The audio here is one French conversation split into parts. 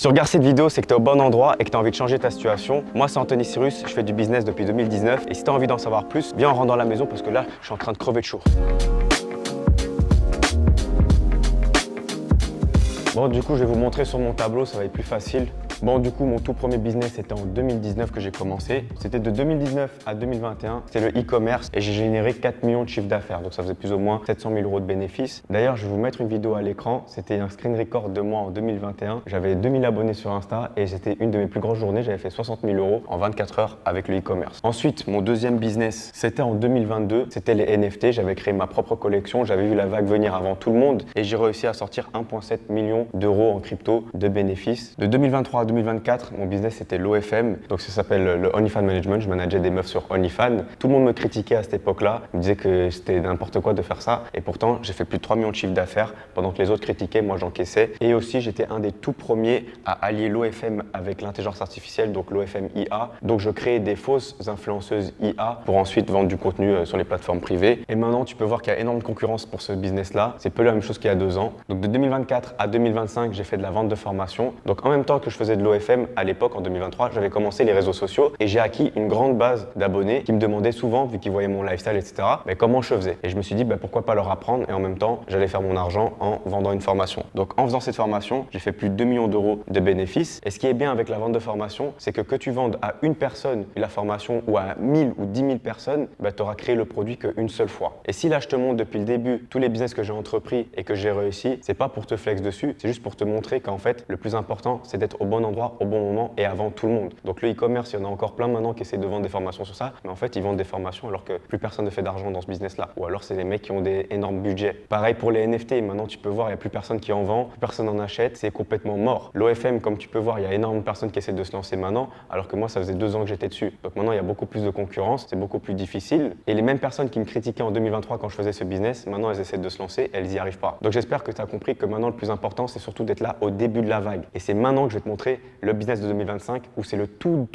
Si tu regardes cette vidéo, c'est que tu es au bon endroit et que tu as envie de changer ta situation. Moi, c'est Anthony Cyrus, je fais du business depuis 2019 et si tu as envie d'en savoir plus, viens en rentre dans la maison parce que là, je suis en train de crever de chaud. Bon, du coup, je vais vous montrer sur mon tableau, ça va être plus facile. Bon, du coup, mon tout premier business, c'était en 2019 que j'ai commencé. C'était de 2019 à 2021. C'était le e-commerce et j'ai généré 4 millions de chiffre d'affaires. Donc, ça faisait plus ou moins 700 000 € de bénéfices. D'ailleurs, je vais vous mettre une vidéo à l'écran. C'était un screen record de moi en 2021. J'avais 2000 abonnés sur Insta et c'était une de mes plus grosses journées. J'avais fait 60 000 € en 24 heures avec le e-commerce. Ensuite, mon deuxième business, c'était en 2022. C'était les NFT. J'avais créé ma propre collection. J'avais vu la vague venir avant tout le monde et j'ai réussi à sortir 1,7 million d'euros en crypto de bénéfices. De 2023 à 2024, mon business c'était l'OFM, donc ça s'appelle le OnlyFans Management. Je manageais des meufs sur OnlyFans. Tout le monde me critiquait à cette époque-là, me disait que c'était n'importe quoi de faire ça. Et pourtant, j'ai fait plus de 3 millions de chiffre d'affaires pendant que les autres critiquaient, moi j'encaissais. Et aussi, j'étais un des tout premiers à allier l'OFM avec l'intelligence artificielle, donc l'OFM IA. Donc je créais des fausses influenceuses IA pour ensuite vendre du contenu sur les plateformes privées. Et maintenant, tu peux voir qu'il y a énorme concurrence pour ce business-là. C'est peu la même chose qu'il y a 2 ans. Donc de 2024 à 2025, j'ai fait de la vente de formation. Donc en même temps que je faisais de l'OFM, à l'époque, en 2023, j'avais commencé les réseaux sociaux et j'ai acquis une grande base d'abonnés qui me demandaient souvent, vu qu'ils voyaient mon lifestyle, etc., mais comment je faisais. Et je me suis dit, pourquoi pas leur apprendre et en même temps, j'allais faire mon argent en vendant une formation. Donc en faisant cette formation, j'ai fait plus de 2 millions d'euros de bénéfices. Et ce qui est bien avec la vente de formation, c'est que tu vendes à une personne la formation ou à 1000 ou 10 000 personnes, tu auras créé le produit qu'une seule fois. Et si là, je te montre depuis le début tous les business que j'ai entrepris et que j'ai réussi, c'est pas pour te flex dessus, c'est juste pour te montrer qu'en fait, le plus important, c'est d'être au bon endroit, au bon moment et avant tout le monde. Donc le e-commerce, il y en a encore plein maintenant qui essaient de vendre des formations sur ça, mais en fait, ils vendent des formations alors que plus personne ne fait d'argent dans ce business-là. Ou alors, c'est des mecs qui ont des énormes budgets. Pareil pour les NFT, maintenant, tu peux voir, il n'y a plus personne qui en vend, plus personne en achète, c'est complètement mort. L'OFM, comme tu peux voir, il y a énormément de personnes qui essaient de se lancer maintenant, alors que moi, ça faisait 2 ans que j'étais dessus. Donc maintenant, il y a beaucoup plus de concurrence, c'est beaucoup plus difficile. Et les mêmes personnes qui me critiquaient en 2023 quand je faisais ce business, maintenant, elles essaient de se lancer, elles n'y arrivent pas. Donc j'espère que tu as compris que maintenant, le plus important, c'est surtout d'être là au début de la vague. Et c'est maintenant que je vais te montrer le business de 2025 où c'est le tout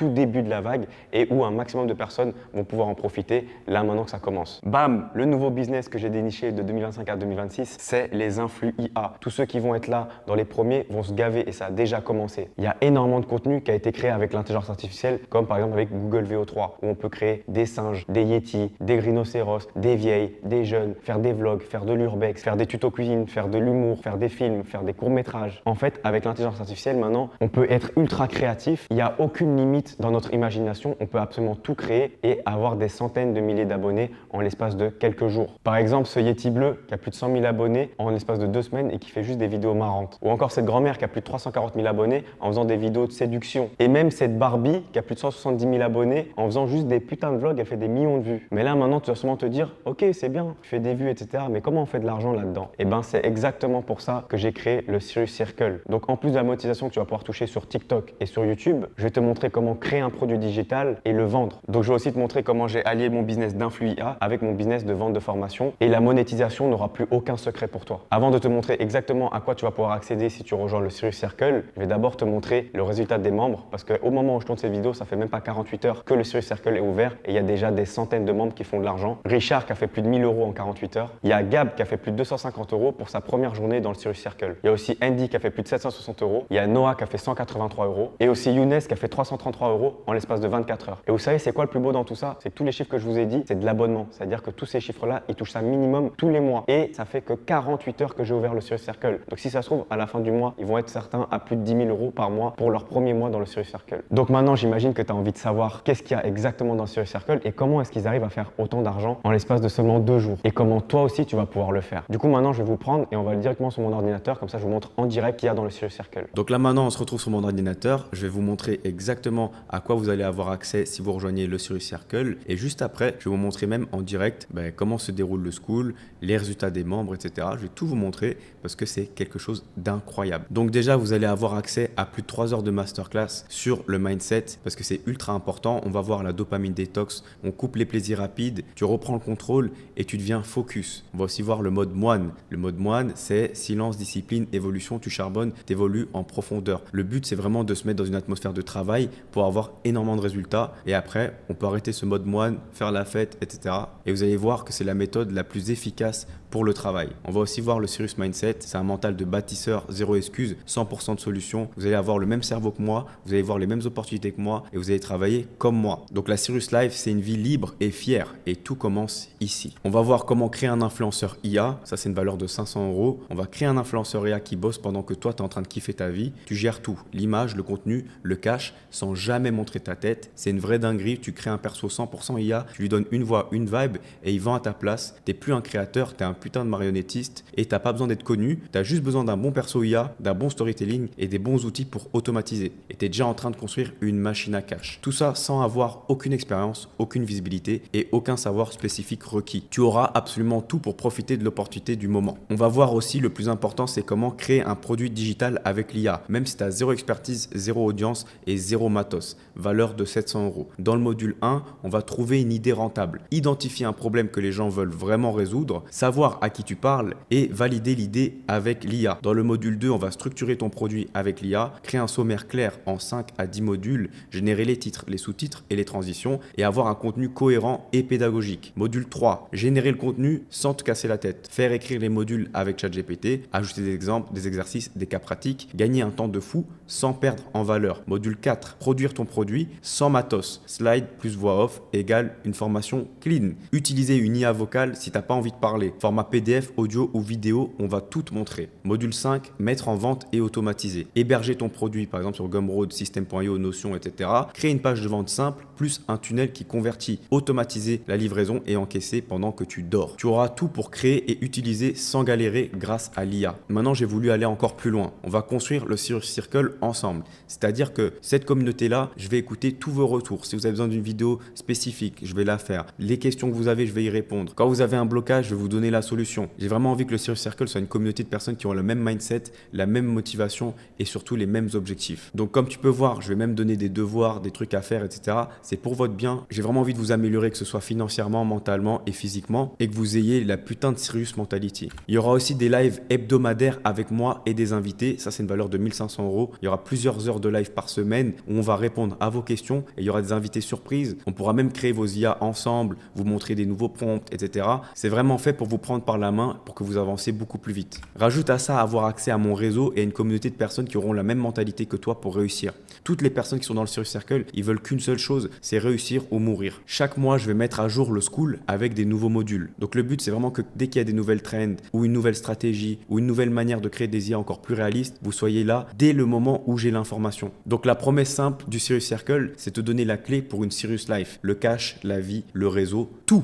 début de la vague et où un maximum de personnes vont pouvoir en profiter là maintenant que ça commence. Bam, le nouveau business que j'ai déniché de 2025 à 2026, c'est les influx IA. Tous ceux qui vont être là dans les premiers vont se gaver et ça a déjà commencé. Il y a énormément de contenu qui a été créé avec l'intelligence artificielle, comme par exemple avec Google VO3, où on peut créer des singes, des yétis, des rhinocéros, des vieilles, des jeunes, faire des vlogs, faire de l'urbex, faire des tutos cuisine, faire de l'humour, faire des films, faire des courts-métrages. En fait, avec l'intelligence artificielle, maintenant, on peut être ultra créatif. Il n'y a aucune limite dans notre imagination. On peut absolument tout créer et avoir des centaines de milliers d'abonnés en l'espace de quelques jours. Par exemple, ce Yeti bleu qui a plus de 100 000 abonnés en l'espace de 2 semaines et qui fait juste des vidéos marrantes. Ou encore cette grand-mère qui a plus de 340 000 abonnés en faisant des vidéos de séduction. Et même cette Barbie qui a plus de 170 000 abonnés en faisant juste des putains de vlogs, elle fait des millions de vues. Mais là, maintenant, tu vas sûrement te dire, ok, c'est bien, tu fais des vues, etc. Mais comment on fait de l'argent là-dedans? Et ben, c'est exactement pour ça que j'ai créé le Cyrus Circle. Donc, en plus de la monétisation que tu vas pouvoir toucher sur TikTok et sur YouTube, je vais te montrer comment créer un produit digital et le vendre. Donc, je vais aussi te montrer comment j'ai allié mon business d'influx IA avec mon business de vente de formation et la monétisation n'aura plus aucun secret pour toi. Avant de te montrer exactement à quoi tu vas pouvoir accéder si tu rejoins le Cyrus Circle, je vais d'abord te montrer le résultat des membres parce qu'au moment où je tourne cette vidéo, ça fait même pas 48 heures que le Cyrus Circle est ouvert et il y a déjà des centaines de membres qui font de l'argent. Richard qui a fait plus de 1000 € en 48 heures. Il y a Gab qui a fait plus de 250 € pour sa première journée dans le Cyrus Circle. Il y a aussi Andy qui a fait plus de 760 €. Il y a Noah qui a fait 183 € et aussi Younes qui a fait 333 € en l'espace de 24 heures. Et vous savez, c'est quoi le plus beau dans tout ça? C'est que tous les chiffres que je vous ai dit, c'est de l'abonnement. C'est-à-dire que tous ces chiffres-là, ils touchent ça minimum tous les mois. Et ça fait que 48 heures que j'ai ouvert le Cyrus Circle. Donc si ça se trouve, à la fin du mois, ils vont être certains à plus de 10 000 € par mois pour leur premier mois dans le Cyrus Circle. Donc maintenant, j'imagine que tu as envie de savoir qu'est-ce qu'il y a exactement dans le Cyrus Circle et comment est-ce qu'ils arrivent à faire autant d'argent en l'espace de seulement 2 jours. Et comment toi aussi, tu vas pouvoir le faire. Du coup, maintenant, je vais vous prendre et on va directement sur mon ordinateur. Comme ça, je vous montre en direct qu'il y a dans le Cyrus Circle. Donc là, maintenant, on se retrouve sur mon ordinateur. Je vais vous montrer exactement à quoi vous allez avoir accès si vous rejoignez le Cyrus Circle. Et juste après, je vais vous montrer même en direct comment se déroule le school, les résultats des membres, etc. Je vais tout vous montrer parce que c'est quelque chose d'incroyable. Donc déjà, vous allez avoir accès à plus de 3 heures de masterclass sur le mindset parce que c'est ultra important. On va voir la dopamine détox, on coupe les plaisirs rapides, tu reprends le contrôle et tu deviens focus. On va aussi voir le mode moine. Le mode moine, c'est silence, discipline discipline, évolution, tu charbonnes, tu évolues en profondeur. Le but, c'est vraiment de se mettre dans une atmosphère de travail pour avoir énormément de résultats. Et après, on peut arrêter ce mode moine, faire la fête, etc. Et vous allez voir que c'est la méthode la plus efficace pour le travail. On va aussi voir le Serious Mindset. C'est un mental de bâtisseur, zéro excuse, 100% de solution. Vous allez avoir le même cerveau que moi, vous allez voir les mêmes opportunités que moi et vous allez travailler comme moi. Donc la Serious Life, c'est une vie libre et fière et tout commence ici. On va voir comment créer un influenceur IA. Ça, c'est une valeur de 500 €. On va créer un influenceur IA qui bosse pendant que toi, tu es en train de kiffer ta vie. Tu gères tout, l'image, le contenu, le cash, sans jamais montrer ta tête. C'est une vraie dinguerie. Tu crées un perso 100% IA, tu lui donnes une voix, une vibe et il vend à ta place. Tu n'es plus un créateur, tu es un putain de marionnettiste et tu n'as pas besoin d'être connu. Tu as juste besoin d'un bon perso IA, d'un bon storytelling et des bons outils pour automatiser. Et tu es déjà en train de construire une machine à cash. Tout ça sans avoir aucune expérience, aucune visibilité et aucun savoir spécifique requis. Tu auras absolument tout pour profiter de l'opportunité du moment. On va voir aussi le plus important, c'est comment créer un produit digital avec l'IA, même si tu as zéro expertise, zéro audience et zéro matos. Valeur de 700 €. Dans le module 1, on va trouver une idée rentable, identifier un problème que les gens veulent vraiment résoudre, savoir à qui tu parles et valider l'idée avec l'IA. Dans le module 2, on va structurer ton produit avec l'IA, créer un sommaire clair en 5 à 10 modules, générer les titres, les sous-titres et les transitions et avoir un contenu cohérent et pédagogique. Module 3, générer le contenu sans te casser la tête, faire écrire les modules avec ChatGPT, ajouter des exemples, des exercices, des cas pratiques, gagner un temps de fou sans perdre en valeur. Module 4, produire ton produit sans matos, slide plus voix off égale une formation clean. Utiliser une IA vocale si tu n'as pas envie de parler, format PDF, audio ou vidéo, on va tout te montrer. Module 5, mettre en vente et automatiser. Héberger ton produit, par exemple sur Gumroad, System.io, Notion, etc. Créer une page de vente simple, plus un tunnel qui convertit. Automatiser la livraison et encaisser pendant que tu dors. Tu auras tout pour créer et utiliser sans galérer grâce à l'IA. Maintenant, j'ai voulu aller encore plus loin. On va construire le Serious Circle ensemble. C'est-à-dire que cette communauté-là, je vais écouter tous vos retours. Si vous avez besoin d'une vidéo spécifique, je vais la faire. Les questions que vous avez, je vais y répondre. Quand vous avez un blocage, je vais vous donner la solution. J'ai vraiment envie que le Serious Circle soit une communauté de personnes qui ont le même mindset, la même motivation et surtout les mêmes objectifs. Donc comme tu peux voir, je vais même donner des devoirs, des trucs à faire, etc. C'est pour votre bien. J'ai vraiment envie de vous améliorer, que ce soit financièrement, mentalement et physiquement et que vous ayez la putain de serious mentality. Il y aura aussi des lives hebdomadaires avec moi et des invités. Ça, c'est une valeur de 1500 €. Il y aura plusieurs heures de live par semaine où on va répondre à vos questions et il y aura des invités surprises. On pourra même créer vos IA ensemble, vous montrer des nouveaux prompts, etc. C'est vraiment fait pour vous prendre par la main pour que vous avancez beaucoup plus vite. Rajoute à ça avoir accès à mon réseau et à une communauté de personnes qui auront la même mentalité que toi pour réussir. Toutes les personnes qui sont dans le Serious Circle, ils veulent qu'une seule chose, c'est réussir ou mourir. Chaque mois, je vais mettre à jour le school avec des nouveaux modules. Donc le but, c'est vraiment que dès qu'il y a des nouvelles trends ou une nouvelle stratégie ou une nouvelle manière de créer des IA encore plus réalistes, vous soyez là dès le moment où j'ai l'information. Donc la promesse simple du Serious Circle, c'est te donner la clé pour une Serious Life. Le cash, la vie, le réseau, tout.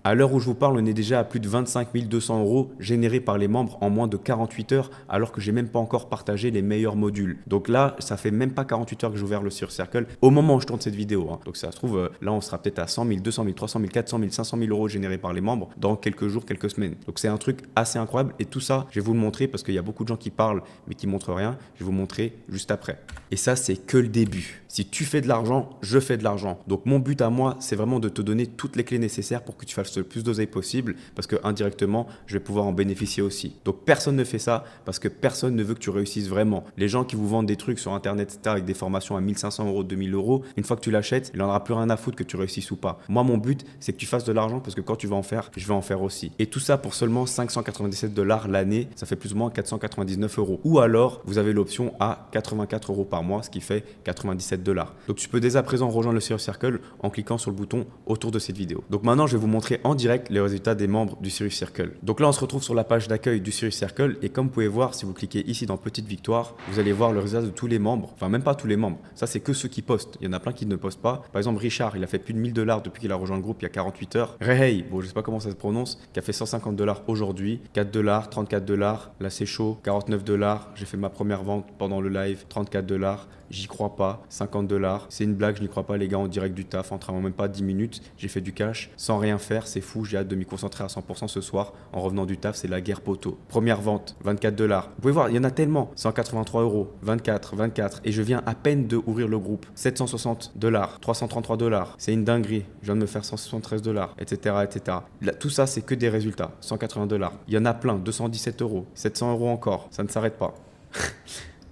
À l'heure où je vous parle, on est déjà à plus de 25 200 € générés par les membres en moins de 48 heures, alors que j'ai même pas encore partagé les meilleurs modules. Donc là, ça fait même pas 48 heures que j'ai ouvert le Serious Circle au moment où je tourne cette vidéo. Donc ça se trouve, là, on sera peut-être à 100 000, 200 000, 300 000, 400 000, 500 000 € générés par les membres dans quelques jours, quelques semaines. Donc c'est un truc assez incroyable et tout ça, je vais vous le montrer parce qu'il y a beaucoup de gens qui parlent mais qui montrent rien. Je vais vous montrer juste après. Et ça, c'est que le début. Si tu fais de l'argent, je fais de l'argent. Donc mon but à moi, c'est vraiment de te donner toutes les clés nécessaires pour que tu fasses le plus d'oseille possible parce que indirectement, je vais pouvoir en bénéficier aussi. Donc personne ne fait ça parce que personne ne veut que tu réussisses vraiment. Les gens qui vous vendent des trucs sur internet, etc., avec des formations à 1500 €, 2000 €, une fois que tu l'achètes, il n'en aura plus rien à foutre que tu réussisses ou pas. Moi, mon but, c'est que tu fasses de l'argent parce que quand tu vas en faire, je vais en faire aussi. Et tout ça pour seulement 597 $ l'année, ça fait plus ou moins 499 €. Ou alors, vous avez l'option à 84 € par mois, ce qui fait 97 $. Donc tu peux dès à présent rejoindre le Serious Circle en cliquant sur le bouton autour de cette vidéo. Donc maintenant, je vais vous montrer en direct les résultats des membres du Serious Circle. Donc là, on se retrouve sur la page d'accueil du Serious Circle et comme vous pouvez voir, si vous cliquez ici dans Petite Victoire, vous allez voir le résultat de tous les membres. Enfin, même pas tous les membres. Ça, c'est que ceux qui postent. Il y en a plein qui ne postent pas. Par exemple, Richard, il a fait plus de 1000 $ depuis qu'il a rejoint le groupe il y a 48 heures. Rehei, bon, je sais pas comment ça se prononce, qui a fait 150 $ aujourd'hui, 4 $, 34 $. Là, c'est chaud, 49 $. J'ai fait ma première vente pendant le live, 34 $. J'y crois pas, 50 $50. C'est une blague, je n'y crois pas les gars, en direct du taf, en travaillant même pas 10 minutes, j'ai fait du cash sans rien faire, c'est fou, j'ai hâte de m'y concentrer à 100% ce soir. En revenant du taf, c'est la guerre poteau. Première vente, $24. Vous pouvez voir, il y en a tellement. 183 €, 24, et je viens à peine de ouvrir le groupe. $760, $333, c'est une dinguerie. Je viens de me faire $173, etc., etc. Là, tout ça, c'est que des résultats. $180. Il y en a plein, 217 €, 700 € encore, ça ne s'arrête pas.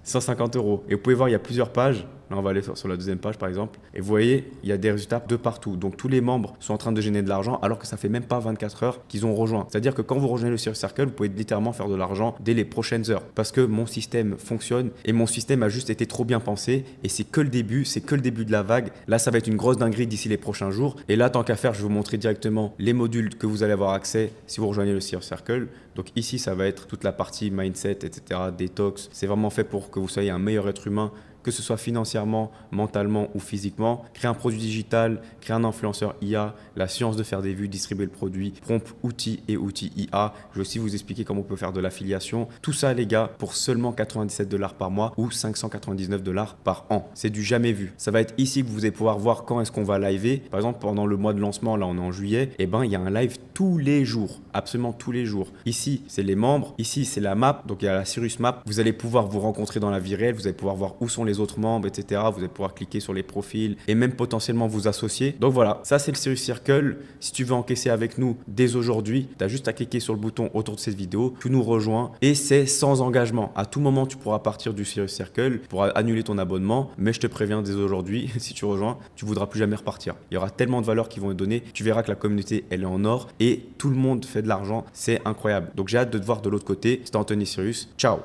150 €. Et vous pouvez voir, il y a plusieurs pages. Là, on va aller sur la deuxième page, par exemple. Et vous voyez, il y a des résultats de partout. Donc, tous les membres sont en train de générer de l'argent alors que ça fait même pas 24 heures qu'ils ont rejoint. C'est-à-dire que quand vous rejoignez le Serious Circle, vous pouvez littéralement faire de l'argent dès les prochaines heures. Parce que mon système fonctionne et mon système a juste été trop bien pensé. Et c'est que le début de la vague. Là, ça va être une grosse dinguerie d'ici les prochains jours. Et là, tant qu'à faire, je vais vous montrer directement les modules que vous allez avoir accès si vous rejoignez le Serious Circle. Donc ici, ça va être toute la partie mindset, etc., détox. C'est vraiment fait pour que vous soyez un meilleur être humain, que ce soit financièrement, mentalement ou physiquement. Créer un produit digital, créer un influenceur IA, la science de faire des vues, distribuer le produit, prompt, outils et outils IA. Je vais aussi vous expliquer comment on peut faire de l'affiliation. Tout ça, les gars, pour seulement $97 par mois ou $599 par an. C'est du jamais vu. Ça va être ici que vous allez pouvoir voir quand est-ce qu'on va liver. Par exemple, pendant le mois de lancement, là on est en juillet, et ben il y a un live tous les jours, absolument tous les jours. Ici, c'est les membres. Ici, c'est la map. Donc il y a la Serious Map. Vous allez pouvoir vous rencontrer dans la vie réelle. Vous allez pouvoir voir où sont les autres membres, etc. Vous allez pouvoir cliquer sur les profils et même potentiellement vous associer. Donc voilà, ça c'est le Serious Circle. Si tu veux encaisser avec nous dès aujourd'hui, tu as juste à cliquer sur le bouton autour de cette vidéo, tu nous rejoins et c'est sans engagement. À tout moment, tu pourras partir du Serious Circle, tu pourras annuler ton abonnement, mais je te préviens dès aujourd'hui, si tu rejoins, tu ne voudras plus jamais repartir. Il y aura tellement de valeurs qui vont être données, tu verras que la communauté, elle est en or et tout le monde fait de l'argent, c'est incroyable. Donc j'ai hâte de te voir de l'autre côté. C'était Anthony Serious, ciao.